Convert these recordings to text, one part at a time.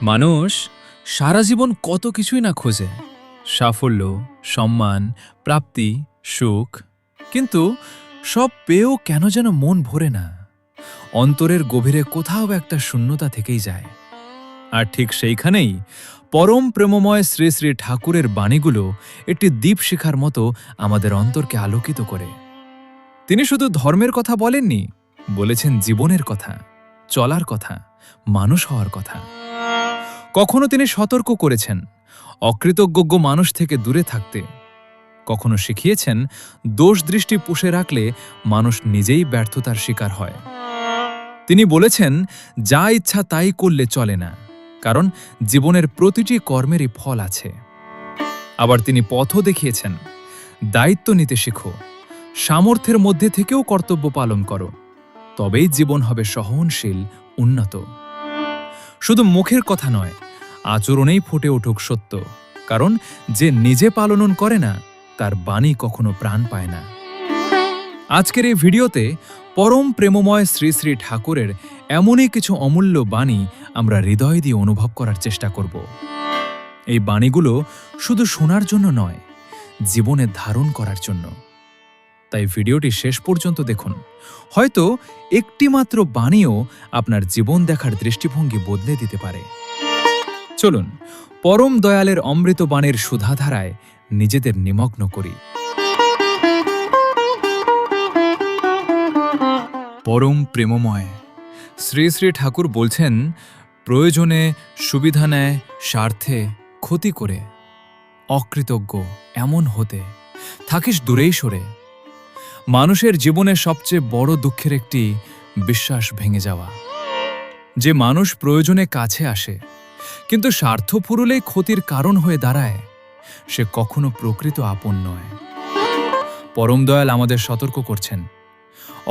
মানুষ সারা জীবন কত কিছুই না খোঁজে, সাফল্য, সম্মান, প্রাপ্তি, সুখ, কিন্তু সব পেয়েও কেন যেন মন ভরে না। অন্তরের গভীরে কোথাও একটা শূন্যতা থেকেই যায়। আর ঠিক সেইখানেই পরম প্রেমময় শ্রী শ্রী ঠাকুরের বাণীগুলো একটি দীপশিখার মতো আমাদের অন্তরকে আলোকিত করে। তিনি শুধু ধর্মের কথা বলেননি, বলেছেন জীবনের কথা, চলার কথা, মানুষ হওয়ার কথা। কখনো তিনি সতর্ক করেছেন অকৃতজ্ঞ মানুষ থেকে দূরে থাকতে, কখনো শিখিয়েছেন দোষ দৃষ্টি পুষে রাখলে মানুষ নিজেই ব্যর্থতার শিকার হয়। তিনি বলেছেন যা ইচ্ছা তাই করলে চলে না, কারণ জীবনের প্রতিটি কর্মেরই ফল আছে। আবার তিনি পথও দেখিয়েছেন দায়িত্ব নিতে শেখো, সামর্থ্যের মধ্যে থেকেও কর্তব্য পালন করো, তবেই জীবন হবে সহনশীল, উন্নত। শুধু মুখের কথা নয়, আচরণেই ফুটে উঠুক সত্য, কারণ যে নিজে পালন করে না তার বাণী কখনো প্রাণ পায় না। আজকের এই ভিডিওতে পরম প্রেমময় শ্রী শ্রী ঠাকুরের এমনই কিছু অমূল্য বাণী আমরা হৃদয় দিয়ে অনুভব করার চেষ্টা করব। এই বাণীগুলো শুধু শোনার জন্য নয়, জীবনে ধারণ করার জন্য। তাই ভিডিওটি শেষ পর্যন্ত দেখুন, হয়তো একটিমাত্র বাণীও আপনার জীবন দেখার দৃষ্টিভঙ্গি বদলে দিতে পারে। চলুন পরম দয়ালের অমৃত বাণীর সুধাধারায় নিজেদের নিমগ্ন করি। পরম প্রেমময় শ্রী শ্রী ঠাকুর বলছেন, প্রয়োজনে সুবিধা নেয়, স্বার্থে ক্ষতি করে, অকৃতজ্ঞ এমন হতে থাকিস দূরেই সরে। মানুষের জীবনে সবচেয়ে বড় দুঃখের একটি বিশ্বাস ভেঙে যাওয়া। যে মানুষ প্রয়োজনে কাছে আসে কিন্তু স্বার্থ ফুরলেই ক্ষতির কারণ হয়ে দাঁড়ায়, সে কখনো প্রকৃত আপন নয়। পরম দয়াল আমাদের সতর্ক করছেন,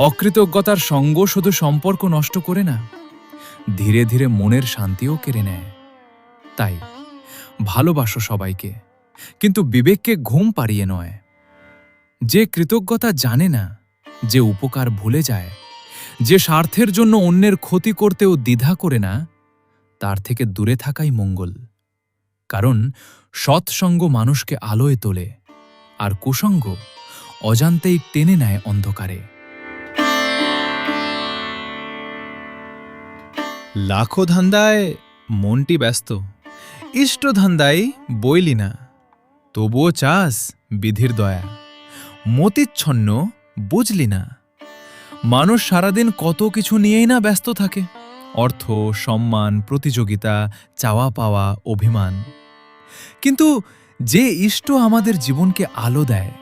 অকৃতজ্ঞতার সঙ্গ শুধু সম্পর্ক নষ্ট করে না, ধীরে ধীরে মনের শান্তিও কেড়ে নেয়। তাই ভালোবাসো সবাইকে, কিন্তু বিবেককে ঘুম পাড়িয়ে নয়। যে কৃতজ্ঞতা জানে না, যে উপকার ভুলে যায়, যে স্বার্থের জন্য অন্যের ক্ষতি করতেও দ্বিধা করে না, তার থেকে দূরে থাকাই মঙ্গল। কারণ সৎসঙ্গ মানুষকে আলোয় তোলে, আর কুসঙ্গ অজান্তেই টেনে নেয় অন্ধকারে। লাখো ধান্দায় মনটি ব্যস্ত, ইষ্ট ধান্দায় বইলি না, তবুও চাস বিধির দয়া, মতিচ্ছন্ন বুঝলি না। মানুষ সারাদিন কত কিছু নিয়েই না ব্যস্ত থাকে, অর্থ, সম্মান, প্রতিযোগিতা, চাওয়া পাওয়া, অভিমান। কিন্তু যে ইষ্ট আমাদের জীবনকে আলো দেয়,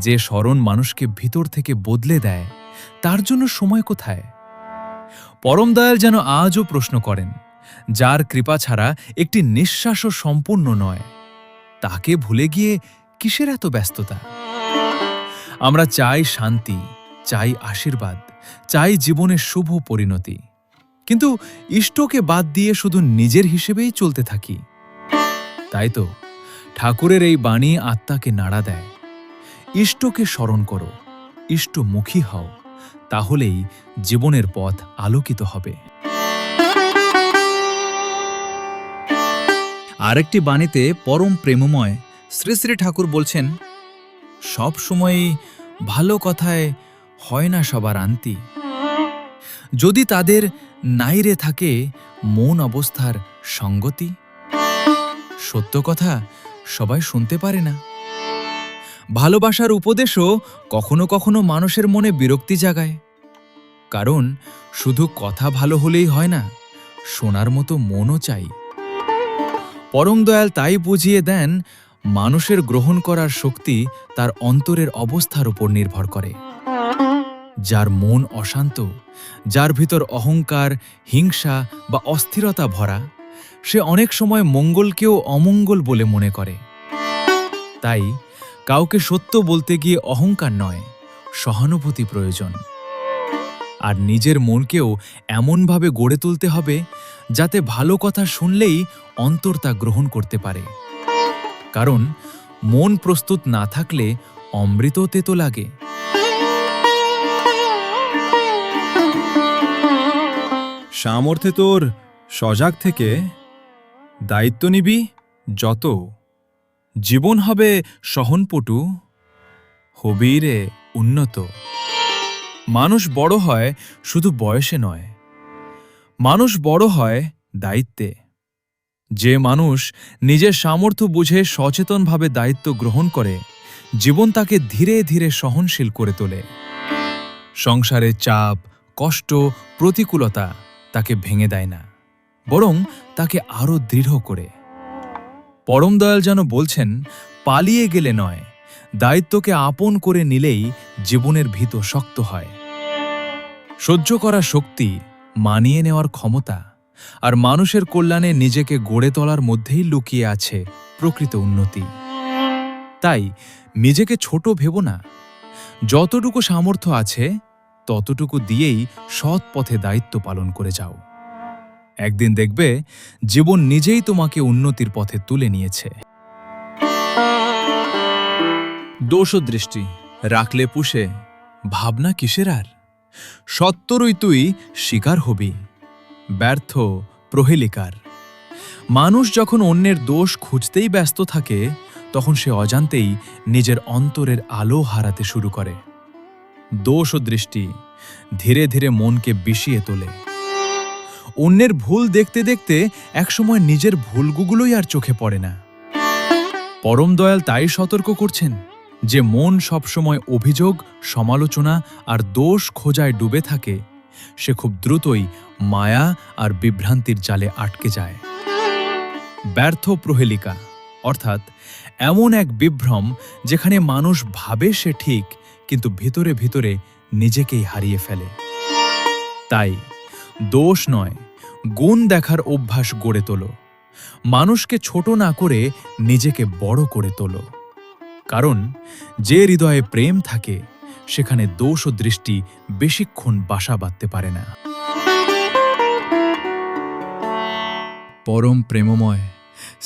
যে স্মরণ মানুষকে ভিতর থেকে বদলে দেয়, তার জন্য সময় কোথায়? পরম দয়াল যেন আজও প্রশ্ন করেন, যার কৃপা ছাড়া একটি নিঃশ্বাসও সম্পূর্ণ নয়, তাকে ভুলে গিয়ে কিসের এত ব্যস্ততা? আমরা চাই শান্তি, চাই আশীর্বাদ, চাই জীবনের শুভ পরিণতি, কিন্তু ইষ্টকে বাদ দিয়ে শুধু নিজের হিসেবেই চলতে থাকি। তাই তো ঠাকুরের এই বাণী আত্মাকে নাড়া দেয়, ইষ্টকে স্মরণ করো, ইষ্টমুখী হও, তাহলেই জীবনের পথ আলোকিত হবে। আরেকটি বাণীতে পরম প্রেমময় শ্রী শ্রী ঠাকুর বলছেন, সব সময়ই ভালো কথায় হয় না সবার আন্তি, যদি তাদের নাইরে থাকে মন অবস্থার সঙ্গতি। সত্য কথা সবাই শুনতে পারে না। ভালোবাসার উপদেশও কখনো কখনো মানুষের মনে বিরক্তি জাগায়, কারণ শুধু কথা ভালো হলেই হয় না, শোনার মতো মনও চাই। পরম দয়াল তাই বুঝিয়ে দেন, মানুষের গ্রহণ করার শক্তি তার অন্তরের অবস্থার উপর নির্ভর করে। যার মন অশান্ত, যার ভিতর অহংকার, হিংসা বা অস্থিরতা ভরা, সে অনেক সময় মঙ্গলকেও অমঙ্গল বলে মনে করে। তাই কাউকে সত্য বলতে গিয়ে অহংকার নয়, সহানুভূতি প্রয়োজন। আর নিজের মনকেও এমনভাবে গড়ে তুলতে হবে যাতে ভালো কথা শুনলেই অন্তর তা গ্রহণ করতে পারে। কারণ মন প্রস্তুত না থাকলে অমৃত তেতো লাগে। সামর্থ্যে তোর সজাগ থেকে দায়িত্ব নিবি যত, জীবন হবে সহনপটু, হবি রে উন্নত। মানুষ বড় হয় শুধু বয়সে নয়, মানুষ বড় হয় দায়িত্বে। যে মানুষ নিজের সামর্থ্য বুঝে সচেতনভাবে দায়িত্ব গ্রহণ করে, জীবন তাকে ধীরে ধীরে সহনশীল করে তোলে। সংসারের চাপ, কষ্ট, প্রতিকূলতা তাকে ভেঙে দেয় না, বরং তাকে আরও দৃঢ় করে। পরম দয়াল যেন বলছেন, পালিয়ে গেলে নয়, দায়িত্বকে আপন করে নিলেই জীবনের ভিত শক্ত হয়। সহ্য করা শক্তি, মানিয়ে নেওয়ার ক্ষমতা আর মানুষের কল্যাণে নিজেকে গড়ে তোলার মধ্যেই লুকিয়ে আছে প্রকৃত উন্নতি। তাই নিজেকে ছোট ভেবো না, যতটুকু সামর্থ্য আছে ততটুকু দিয়েই সৎ পথে দায়িত্ব পালন করে যাও। একদিন দেখবে জীবন নিজেই তোমাকে উন্নতির পথে তুলে নিয়েছে। দোষ দৃষ্টি রাখলে পুষে, ভাবনা কিসের আর? সত্তরই তুই শিকার হবি, ব্যর্থ প্রহেলিকার। মানুষ যখন অন্যের দোষ খুঁজতেই ব্যস্ত থাকে, তখন সে অজান্তেই নিজের অন্তরের আলো হারাতে শুরু করে। দোষ ও দৃষ্টি ধীরে ধীরে মনকে বিষিয়ে তোলে। অন্যের ভুল দেখতে দেখতে একসময় নিজের ভুলগুলোই আর চোখে পড়ে না। পরম দয়াল তাই সতর্ক করছেন যে মন সবসময় অভিযোগ, সমালোচনা আর দোষ খোঁজায় ডুবে থাকে, সে খুব দ্রুতই মায়া আর বিভ্রান্তির জালে আটকে যায়। ব্যর্থ প্রহেলিকা অর্থাৎ এমন এক বিভ্রম যেখানে মানুষ ভাবে সে ঠিক, কিন্তু ভিতরে ভিতরে নিজেকেই হারিয়ে ফেলে। তাই দোষ নয়, গুণ দেখার অভ্যাস গড়ে তোলো। মানুষকে ছোট না করে নিজেকে বড় করে তোলো। কারণ যে হৃদয়ে প্রেম থাকে, সেখানে দোষ ও দৃষ্টি বেশিক্ষণ বাসা বাঁধতে পারে না। পরম প্রেমময়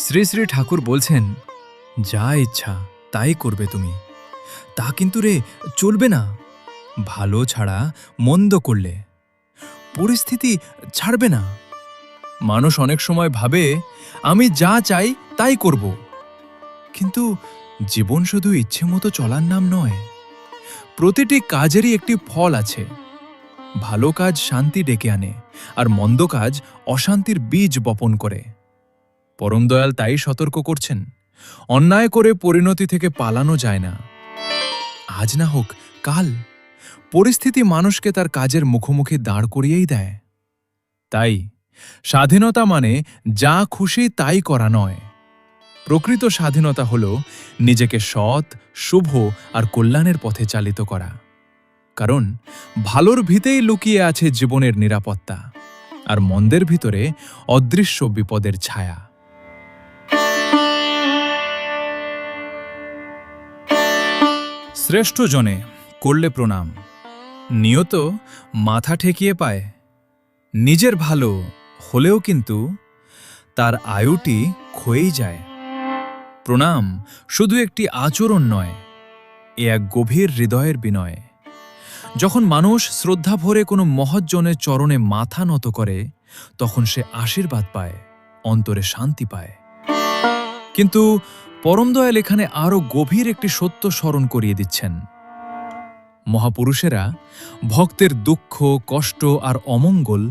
শ্রী শ্রী ঠাকুর বলছেন, যা ইচ্ছা তাই করবে তুমি, তা কিন্তু রে চলবে না। ভালো ছাড়া মন্দ করলে পরিস্থিতি ছাড়বে না। মানুষ অনেক সময় ভাবে, আমি যা চাই তাই করব, কিন্তু জীবন শুধু ইচ্ছে মতো চলার নাম নয়। প্রতিটি কাজেরই একটি ফল আছে। ভালো কাজ শান্তি ডেকে আনে, আর মন্দ কাজ অশান্তির বীজ বপন করে। পরম দয়াল তাই সতর্ক করছেন, অন্যায় করে পরিণতি থেকে পালানো যায় না। আজ না হোক কাল পরিস্থিতি মানুষকে তার কাজের মুখোমুখি দাঁড় করিয়েই দেয়। তাই স্বাধীনতা মানে যা খুশি তাই করা নয়। প্রকৃত স্বাধীনতা হল নিজেকে সৎ, শুভ আর কল্যাণের পথে চালিত করা। কারণ ভালোর ভিতেই লুকিয়ে আছে জীবনের নিরাপত্তা, আর মন্দের ভিতরে অদৃশ্য বিপদের ছায়া। শ্রেষ্ঠ জনে করলে প্রণাম, নিয়ত মাথা ঠেকিয়ে পায়। নিজের ভালো হলেও কিন্তু তার আয়ুটি ক্ষয়েই যায়। প্রণাম শুধু একটি আচরণ নয়, এ এক গভীর হৃদয়ের বিনয়। যখন মানুষ শ্রদ্ধা ভরে কোনো মহৎজনের চরণে মাথা নত করে, তখন সে আশীর্বাদ পায়, অন্তরে শান্তি পায়। কিন্তু পরম দয়াল এখানে আরও গভীর একটি সত্য স্মরণ করিয়ে দিচ্ছেন। মহাপুরুষেরা ভক্তের দুঃখ, কষ্ট আর অমঙ্গল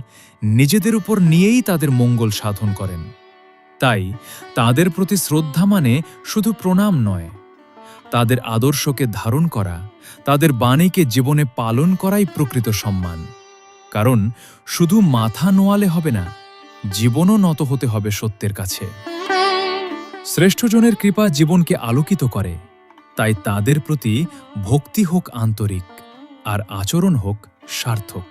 নিজেদের উপর নিয়েই তাদের মঙ্গল সাধন করেন। তাই তাদের প্রতি শ্রদ্ধা মানে শুধু প্রণাম নয়, তাদের আদর্শকে ধারণ করা, তাদের বাণীকে জীবনে পালন করাই প্রকৃত সম্মান। কারণ শুধু মাথা নোয়ালে হবে না, জীবনও নত হতে হবে সত্যের কাছে। শ্রেষ্ঠজনের কৃপা জীবনকে আলোকিত করে। তাই তাদের প্রতি ভক্তি হোক আন্তরিক, আর আচরণ হোক সার্থক।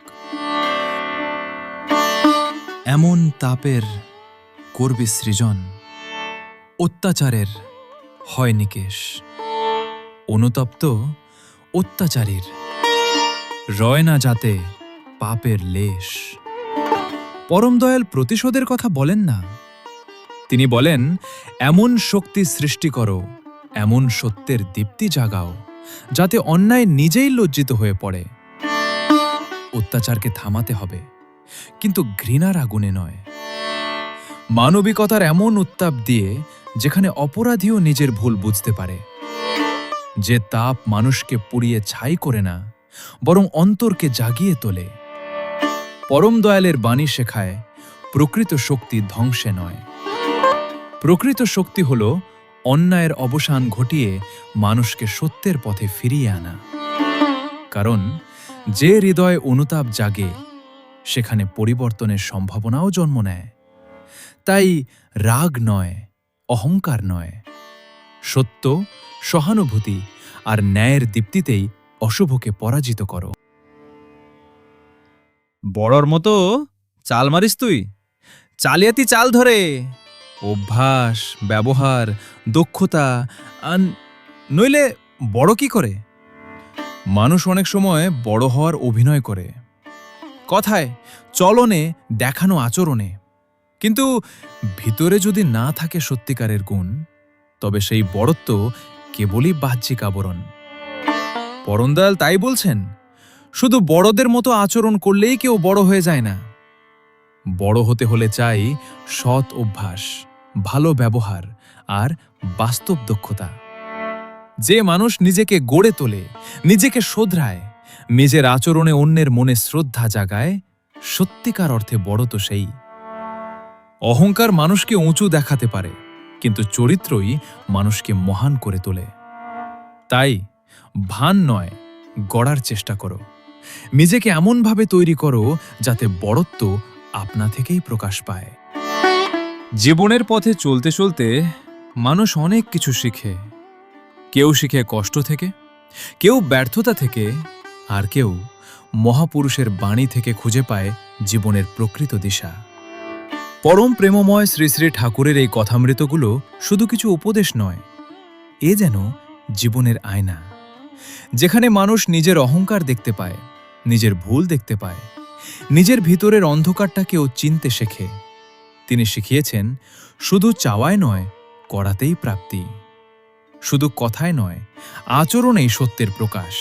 এমন তাপের করবি সৃজন, অত্যাচারের হয় নিকেশ। অনুতপ্ত অত্যাচারীর রয় না যাতে পাপের লেশ। পরম দয়াল প্রতিশোধের কথা বলেন না, তিনি বলেন, এমন শক্তি সৃষ্টি করো, এমন সত্যের দীপ্তি জাগাও, যাতে অন্যায় নিজেই লজ্জিত হয়ে পড়ে। অত্যাচারকে থামাতে হবে, কিন্তু ঘৃণার আগুনে নয়। মানবিকতার এমন উত্তাপ দিয়ে যেখানে অপরাধীও নিজের ভুল বুঝতে পারে, যে তাপ মানুষকে পুড়িয়ে ছাই করে না, বরং অন্তরকে জাগিয়ে তোলে। পরম দয়ালের বাণী শেখায় প্রকৃত শক্তি ধ্বংসে নয়। প্রকৃত শক্তি হল অন্যায়ের অবসান ঘটিয়ে মানুষকে সত্যের পথে ফিরিয়ে আনা। কারণ যে হৃদয়ে অনুতাপ জাগে সেখানে পরিবর্তনের সম্ভাবনাও জন্ম নেয়। তাই রাগ নয়, অহংকার নয়, সত্য, সহানুভূতি আর ন্যায়ের দীপ্তিতেই অশুভকে পরাজিত করো। বড়র মতো চাল মারিস তুই? চালিয়াতি চাল ধরে। অভ্যাস, ব্যবহার, দক্ষতা, নইলে বড় কি করে? মানুষ অনেক সময় বড় হওয়ার অভিনয় করে, কথায়, চলনে, দেখানো আচরণে। কিন্তু ভিতরে যদি না থাকে সত্যিকারের গুণ, তবে সেই বড়ত্ব কেবলই বাহ্যিক আবরণ। পরমদয়াল তাই বলছেন, শুধু বড়দের মতো আচরণ করলেই কেউ বড় হয়ে যায় না। বড় হতে হলে চাই সৎ অভ্যাস, ভালো ব্যবহার আর বাস্তব দক্ষতা। যে মানুষ নিজেকে গড়ে তোলে, নিজেকে শোধরায়, নিজের আচরণে অন্যের মনে শ্রদ্ধা জাগায়, সত্যিকার অর্থে বড় তো সেই। অহংকার মানুষকে উঁচু দেখাতে পারে, কিন্তু চরিত্রই মানুষকে মহান করে তোলে। তাই ভান নয়, গড়ার চেষ্টা করো। নিজেকে এমনভাবে তৈরি করো যাতে বড়ত্ব আপনা থেকেই প্রকাশ পায়। জীবনের পথে চলতে চলতে মানুষ অনেক কিছু শিখে। কেউ শিখে কষ্ট থেকে, কেউ ব্যর্থতা থেকে, আর কেউ মহাপুরুষের বাণী থেকে খুঁজে পায় জীবনের প্রকৃত দিশা। পরম প্রেমময় শ্রী শ্রী ঠাকুরের এই কথামৃতগুলো শুধু কিছু উপদেশ নয়, এ যেন জীবনের আয়না, যেখানে মানুষ নিজের অহংকার দেখতে পায়, নিজের ভুল দেখতে পায়, নিজের ভিতরের অন্ধকারটাকেও চিনতে শেখে। তিনি শিখিয়েছেন, শুধু চাওয়ায় নয়, করাতেই প্রাপ্তি। শুধু কথায় নয়, আচরণেই সত্যের প্রকাশ।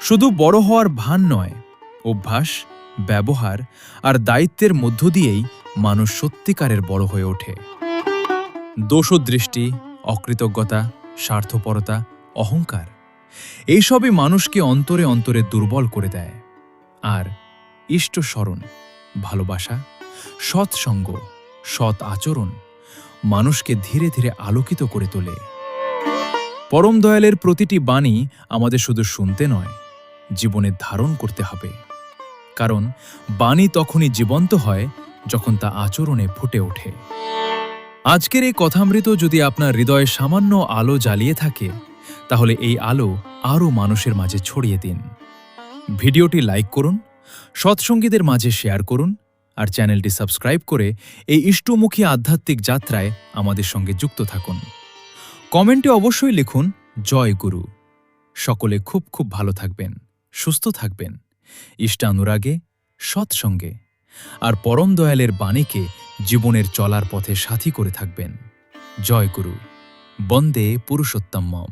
শুধু বড় হওয়ার ভান নয়, অভ্যাস, ব্যবহার আর দায়িত্বের মধ্য দিয়েই মানুষ সত্যিকারের বড় হয়ে ওঠে। দোষদৃষ্টি, অকৃতজ্ঞতা, স্বার্থপরতা, অহংকার, এইসবই মানুষকে অন্তরে অন্তরে দুর্বল করে দেয়। আর ইষ্ট স্মরণ, ভালোবাসা, সৎসঙ্গ, সৎ আচরণ মানুষকে ধীরে ধীরে আলোকিত করে তোলে। পরম দয়ালের প্রতিটি বাণী আমাদের শুধু শুনতে নয়, জীবনে ধারণ করতে হবে। কারণ বাণী তখনই জীবন্ত হয় যখন তা আচরণে ফুটে ওঠে। আজকের এই কথামৃত যদি আপনার হৃদয়ে সামান্য আলো জ্বালিয়ে থাকে, তাহলে এই আলো আরও মানুষের মাঝে ছড়িয়ে দিন। ভিডিওটি লাইক করুন, সৎসঙ্গীদের মাঝে শেয়ার করুন, আর চ্যানেলটি সাবস্ক্রাইব করে এই ইষ্টমুখী আধ্যাত্মিক যাত্রায় আমাদের সঙ্গে যুক্ত থাকুন। কমেন্টে অবশ্যই লিখুন, জয় গুরু। সকলে খুব খুব ভালো থাকবেন, সুস্থ থাকবেন, ইষ্টানুরাগে, সৎসঙ্গে আর পরম দয়ালের বাণীকে জীবনের চলার পথে সাথী করে থাকবেন। জয় গুরু। বন্দে পুরুষোত্তমম।